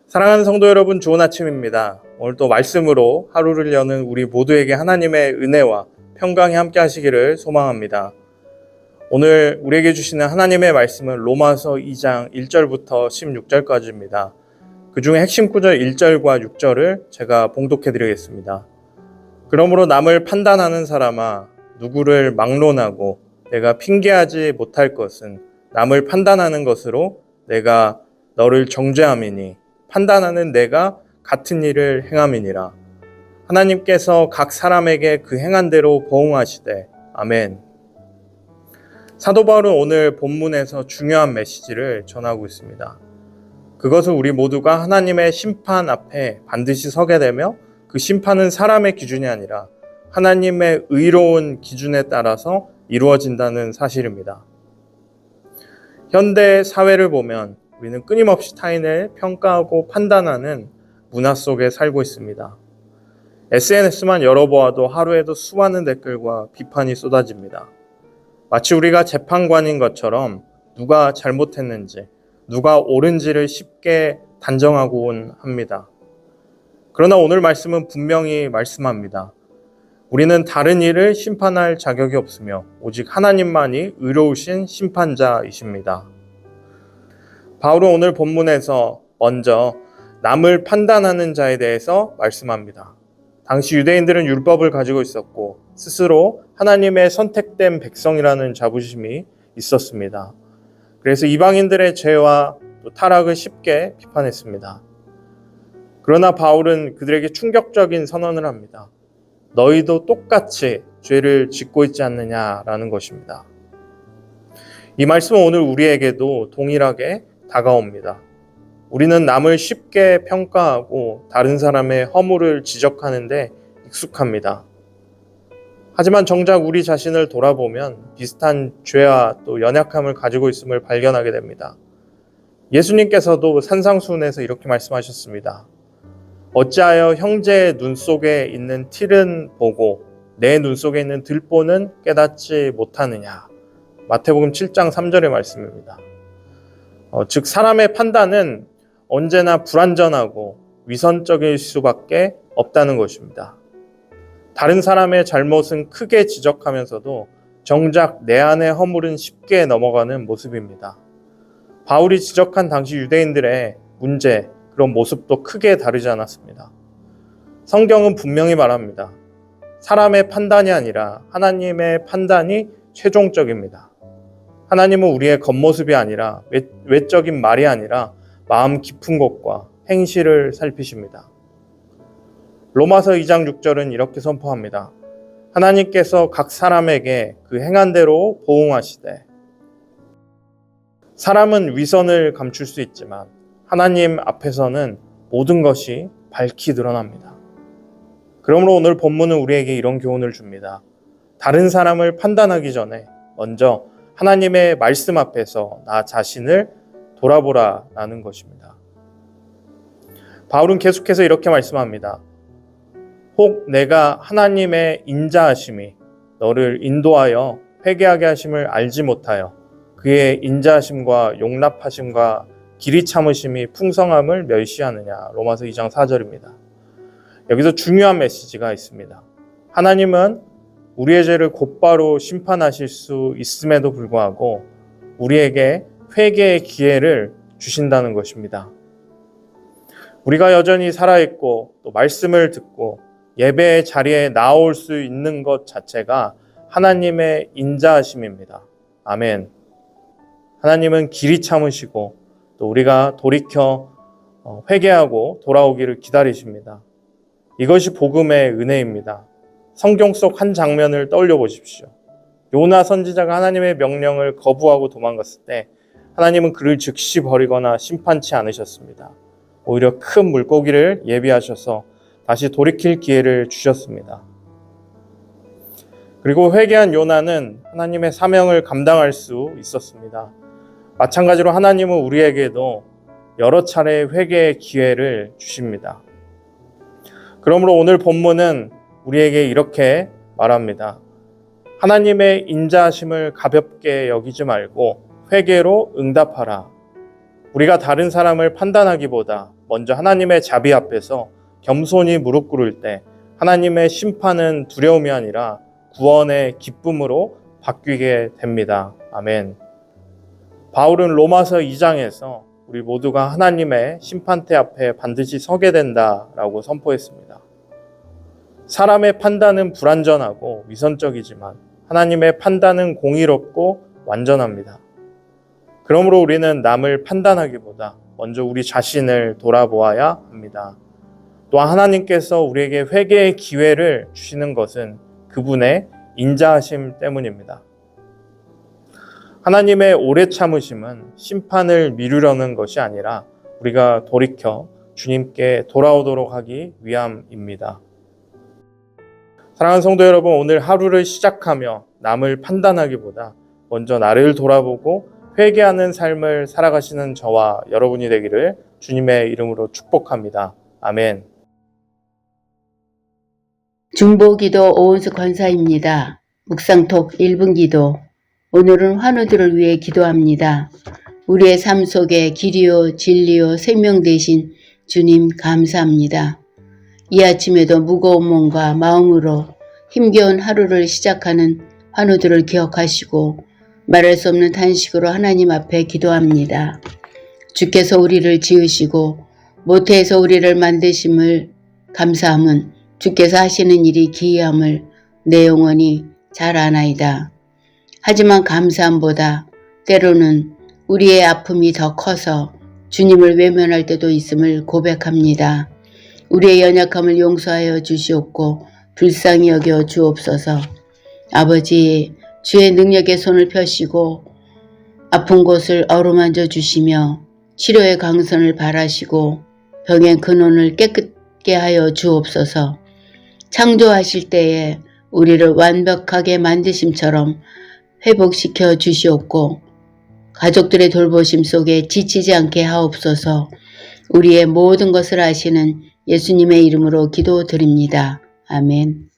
사랑하는 성도 여러분, 좋은 아침입니다. 오늘 또 말씀으로 하루를 여는 우리 모두에게 하나님의 은혜와 평강이 함께 하시기를 소망합니다. 오늘 우리에게 주시는 하나님의 말씀은 로마서 2장 1절부터 16절까지입니다. 그 중에 핵심 구절 1절과 6절을 제가 봉독해 드리겠습니다. 그러므로 남을 판단하는 사람아, 누구를 막론하고 내가 핑계하지 못할 것은 남을 판단하는 것으로 내가 너를 정죄함이니 판단하는 내가 같은 일을 행함이니라. 하나님께서 각 사람에게 그 행한 대로 보응하시되 아멘. 사도 바울은 오늘 본문에서 중요한 메시지를 전하고 있습니다. 그것은 우리 모두가 하나님의 심판 앞에 반드시 서게 되며 그 심판은 사람의 기준이 아니라 하나님의 의로운 기준에 따라서 이루어진다는 사실입니다. 현대 사회를 보면 우리는 끊임없이 타인을 평가하고 판단하는 문화 속에 살고 있습니다. SNS만 열어보아도 하루에도 수많은 댓글과 비판이 쏟아집니다. 마치 우리가 재판관인 것처럼 누가 잘못했는지, 누가 옳은지를 쉽게 단정하곤 합니다. 그러나 오늘 말씀은 분명히 말씀합니다. 우리는 다른 이를 심판할 자격이 없으며 오직 하나님만이 의로우신 심판자이십니다. 바울은 오늘 본문에서 먼저 남을 판단하는 자에 대해서 말씀합니다. 당시 유대인들은 율법을 가지고 있었고 스스로 하나님의 선택된 백성이라는 자부심이 있었습니다. 그래서 이방인들의 죄와 또 타락을 쉽게 비판했습니다. 그러나 바울은 그들에게 충격적인 선언을 합니다. 너희도 똑같이 죄를 짓고 있지 않느냐라는 것입니다. 이 말씀은 오늘 우리에게도 동일하게 다가옵니다. 우리는 남을 쉽게 평가하고 다른 사람의 허물을 지적하는데 익숙합니다. 하지만 정작 우리 자신을 돌아보면 비슷한 죄와 또 연약함을 가지고 있음을 발견하게 됩니다. 예수님께서도 산상수훈에서 이렇게 말씀하셨습니다. 어찌하여 형제의 눈 속에 있는 틸은 보고 내 눈 속에 있는 들보는 깨닫지 못하느냐. 마태복음 7장 3절의 말씀입니다. 즉 사람의 판단은 언제나 불완전하고 위선적일 수밖에 없다는 것입니다. 다른 사람의 잘못은 크게 지적하면서도 정작 내 안의 허물은 쉽게 넘어가는 모습입니다. 바울이 지적한 당시 유대인들의 문제, 그런 모습도 크게 다르지 않았습니다. 성경은 분명히 말합니다. 사람의 판단이 아니라 하나님의 판단이 최종적입니다. 하나님은 우리의 겉모습이 아니라 외적인 말이 아니라 마음 깊은 것과 행실을 살피십니다. 로마서 2장 6절은 이렇게 선포합니다. 하나님께서 각 사람에게 그 행한 대로 보응하시되. 사람은 위선을 감출 수 있지만 하나님 앞에서는 모든 것이 밝히 드러납니다. 그러므로 오늘 본문은 우리에게 이런 교훈을 줍니다. 다른 사람을 판단하기 전에 먼저 하나님의 말씀 앞에서 나 자신을 돌아보라라는 것입니다. 바울은 계속해서 이렇게 말씀합니다. 혹 내가 하나님의 인자하심이 너를 인도하여 회개하게 하심을 알지 못하여 그의 인자하심과 용납하심과 길이 참으심이 풍성함을 멸시하느냐. 로마서 2장 4절입니다. 여기서 중요한 메시지가 있습니다. 하나님은 우리의 죄를 곧바로 심판하실 수 있음에도 불구하고 우리에게 회개의 기회를 주신다는 것입니다. 우리가 여전히 살아있고 또 말씀을 듣고 예배의 자리에 나올 수 있는 것 자체가 하나님의 인자하심입니다. 아멘. 하나님은 길이 참으시고 또 우리가 돌이켜 회개하고 돌아오기를 기다리십니다. 이것이 복음의 은혜입니다. 성경 속 한 장면을 떠올려 보십시오. 요나 선지자가 하나님의 명령을 거부하고 도망갔을 때 하나님은 그를 즉시 버리거나 심판치 않으셨습니다. 오히려 큰 물고기를 예비하셔서 다시 돌이킬 기회를 주셨습니다. 그리고 회개한 요나는 하나님의 사명을 감당할 수 있었습니다. 마찬가지로 하나님은 우리에게도 여러 차례 회개의 기회를 주십니다. 그러므로 오늘 본문은 우리에게 이렇게 말합니다. 하나님의 인자하심을 가볍게 여기지 말고 회개로 응답하라. 우리가 다른 사람을 판단하기보다 먼저 하나님의 자비 앞에서 겸손히 무릎 꿇을 때 하나님의 심판은 두려움이 아니라 구원의 기쁨으로 바뀌게 됩니다. 아멘. 바울은 로마서 2장에서 우리 모두가 하나님의 심판대 앞에 반드시 서게 된다라고 선포했습니다. 사람의 판단은 불완전하고 위선적이지만 하나님의 판단은 공의롭고 완전합니다. 그러므로 우리는 남을 판단하기보다 먼저 우리 자신을 돌아보아야 합니다. 또한 하나님께서 우리에게 회개의 기회를 주시는 것은 그분의 인자하심 때문입니다. 하나님의 오래 참으심은 심판을 미루려는 것이 아니라 우리가 돌이켜 주님께 돌아오도록 하기 위함입니다. 사랑하는 성도 여러분, 오늘 하루를 시작하며 남을 판단하기보다 먼저 나를 돌아보고 회개하는 삶을 살아가시는 저와 여러분이 되기를 주님의 이름으로 축복합니다. 아멘. 중보기도 오은수 권사입니다. 묵상톡 1분 기도. 오늘은 환우들을 위해 기도합니다. 우리의 삶 속에 길이요 진리요 생명 되신 주님 감사합니다. 이 아침에도 무거운 몸과 마음으로 힘겨운 하루를 시작하는 환우들을 기억하시고 말할 수 없는 탄식으로 하나님 앞에 기도합니다. 주께서 우리를 지으시고 모태에서 우리를 만드심을 감사함은 주께서 하시는 일이 기이함을 내 영혼이 잘 아나이다. 하지만 감사함보다 때로는 우리의 아픔이 더 커서 주님을 외면할 때도 있음을 고백합니다. 우리의 연약함을 용서하여 주시옵고 불쌍히 여겨 주옵소서. 아버지, 주의 능력의 손을 펴시고 아픈 곳을 어루만져 주시며 치료의 강선을 바라시고 병의 근원을 깨끗게 하여 주옵소서. 창조하실 때에 우리를 완벽하게 만드심처럼 회복시켜 주시옵고 가족들의 돌보심 속에 지치지 않게 하옵소서. 우리의 모든 것을 아시는 예수님의 이름으로 기도드립니다. 아멘.